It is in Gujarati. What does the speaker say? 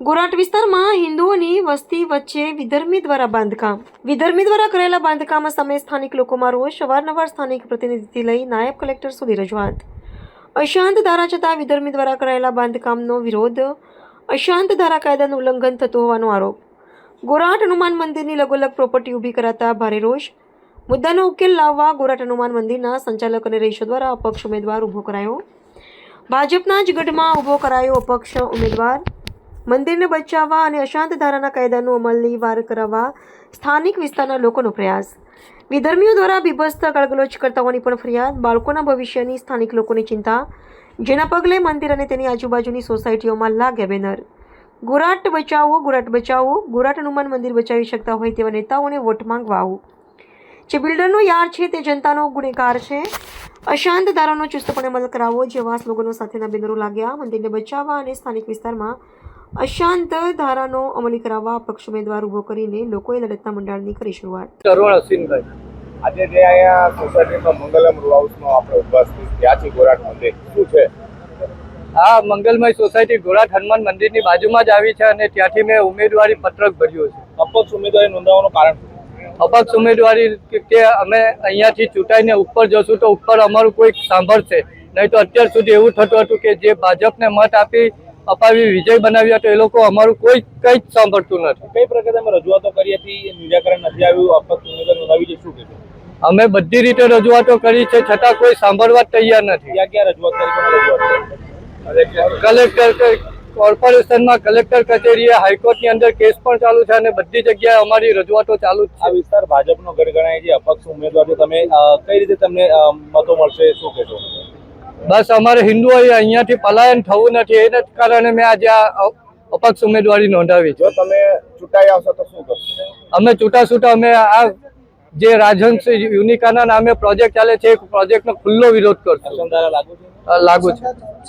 ગોરાટ વિસ્તારમાં હિન્દુઓની વસ્તી વચ્ચે વિધર્મી દ્વારા બાંધકામ. વિધર્મી દ્વારા કરેલા બાંધકામ સામે સ્થાનિક લોકોમાં રોષ. અવારનવાર સ્થાનિક પ્રતિનિધિથી લઈ નાયબ કલેક્ટર સુધી રજૂઆત. અશાંત ધારા છતાં વિધર્મી દ્વારા કરાયેલા બાંધકામનો વિરોધ. અશાંત ધારા કાયદાનું ઉલ્લંઘન થતું હોવાનો આરોપ. ગોરાટ હનુમાન મંદિરની લગોલગ પ્રોપર્ટી ઊભી કરાતા ભારે રોષ. મુદ્દાનો ઉકેલ લાવવા ગોરાટ હનુમાન મંદિરના સંચાલક અને રહીશો દ્વારા અપક્ષ ઉમેદવાર ઊભો કરાયો. ભાજપના જ ગઢમાં ઊભો કરાયો અપક્ષ ઉમેદવાર. મંદિરને બચાવવા અને અશાંત ધારાના કાયદાનો અમલની વાર કરાવવા સ્થાનિક વિસ્તારના લોકોનો પ્રયાસ. વિધર્મીઓ દ્વારા બીભત્સ ગાળગલોચ કરતા હોવાની પણ ફરિયાદ. બાળકોના ભવિષ્યની સ્થાનિક લોકોની ચિંતા, જેના પગલે મંદિર અને તેની આજુબાજુની સોસાયટીઓમાં લાગ્યા બેનર. ગોરાટ બચાવો, ગોરાટ બચાવો. ગોરાટ હનુમાન મંદિર બચાવી શકતા હોય તેવા નેતાઓને વોટ માંગવા આવો. જે બિલ્ડરનો યાર છે તે જનતાનો ગુનેગાર છે. અશાંત ધારાનો ચુસ્તપણે અમલ કરાવો જેવા સ્લોગનો સાથેના બેનરો લાગ્યા. મંદિરને બચાવવા અને સ્થાનિક વિસ્તારમાં અશાંત ધારાનો અમલી કરાવવા અપક્ષ ઉમેદવાર ઊભો કરીને લોકોએ લડતના મંડાણની કરી શરૂઆત. તરુણ અશ્વિનભાઈ, આજે જે અહીંયા સોસાયટીમાં મંગલમ રો હાઉસમાં આપણે ઉપસ્થિત થયા છીએ ગોરાટ મંદિર શું છે? આ મંગલમય સોસાયટી ગોરાટ હનુમાન મંદિરની બાજુમાં જ આવી છે અને ત્યાંથી મેં ઉમેદવારી પત્રક ભર્યું છે. અપક્ષ ઉમેદવારી નોંધાવવાનું કારણ શું? અપક્ષ ઉમેદવારી કે અમે અહીંયાથી ચૂંટાઈને ઉપર જશું તો ઉપર અમારું કોઈક સાંભળશે, નહીં તો અત્યાર સુધી એવું થતું હતું કે જે ભાજપને મત અપાવી વિજય બનાવ્યા તો એ લોકો અમારું કોઈ કંઈ જ સાંભળતું નથી. કઈ પ્રકારે અમે રજૂઆતો કરી હતી, નિરાકરણ નથી આવ્યું, અપક્ષ ઉમેદવારી નોંધાવી છે, શું કીધું? અમે બધી રીતે રજૂઆતો કરી છે છતાં કોઈ સાંભળવા તૈયાર નથી. ક્યાં ક્યાં રજૂઆત કરી? કોને રજૂઆત કરી? કલેક્ટર કોર્પોરેશનમાં, કલેક્ટર કચેરીએ, હાઈકોર્ટની અંદર કેસ પણ ચાલુ છે અને બધી જગ્યાએ અમારી રજૂઆતો ચાલુ જ છે. આ વિસ્તાર ભાજપનો ગઢ ગણાય છે. અપક્ષ ઉમેદવાર છે, તમે કઈ રીતે તમને મતો મળશે, શું કહેશો? બસ અમારે હિન્દુઓએ અહીંયાથી પલાયન થવું નથી, એના કારણે મેં આજે આ અપક્ષ ઉમેદવારી નોંધાવી છે. જો તમે ચૂંટાઈ આવશો તો શું કરશો? અમે છૂટા અમે આ જે રાજહંસ યુનિકાના નામે પ્રોજેક્ટ ચાલે છે એ પ્રોજેક્ટનો ખુલ્લો વિરોધ કરશું. અસંધારા લાગુ છે? લાગુ છે.